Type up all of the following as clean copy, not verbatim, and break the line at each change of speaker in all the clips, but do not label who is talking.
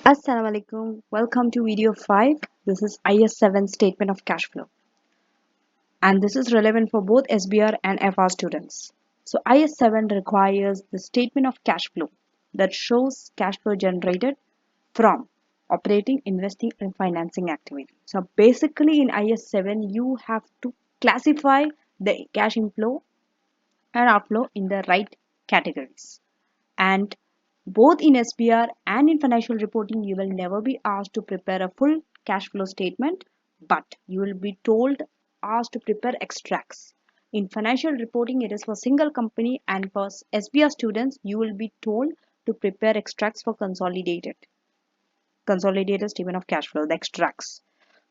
Assalamu alaikum. Welcome to video 5. This is IAS 7 statement of cash flow, and this is relevant for both SBR and FR students. So IAS 7 requires the statement of cash flow that shows cash flow generated from operating, investing and financing activity. So basically in IAS 7 you have to classify the cash inflow and outflow in the right categories. And both in SBR and in financial reporting, you will never be asked to prepare a full cash flow statement, but you will be asked to prepare extracts. In financial reporting, it is for single company, and for SBR students, you will be told to prepare extracts for consolidated statement of cash flow, the extracts.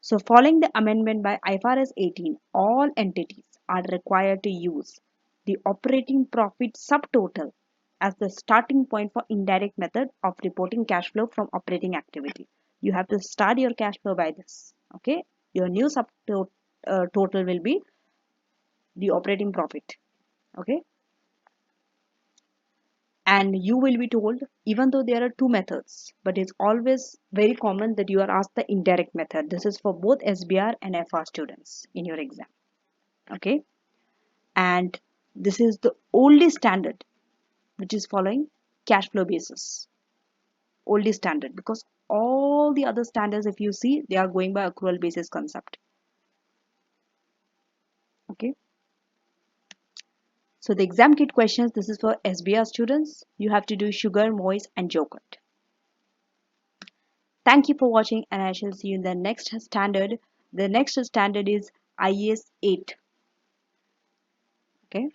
So following the amendment by IFRS 18, all entities are required to use the operating profit subtotal as the starting point for indirect method of reporting cash flow from operating activity. You have to start your cash flow by this. Okay, your new total will be the operating profit. Okay, and you will be told, even though there are two methods, but it's always very common that you are asked the indirect method. This is for both SBR and FR students in your exam. Okay, and this is the only standard which is following cash flow basis. Only standard, because all the other standards, if you see, they are going by accrual basis concept. Okay, so the exam kit questions, this is for SBR students. You have to do sugar, moist and yogurt. Thank you for watching, and I shall see you in the next standard. The next standard is IAS 8. Okay.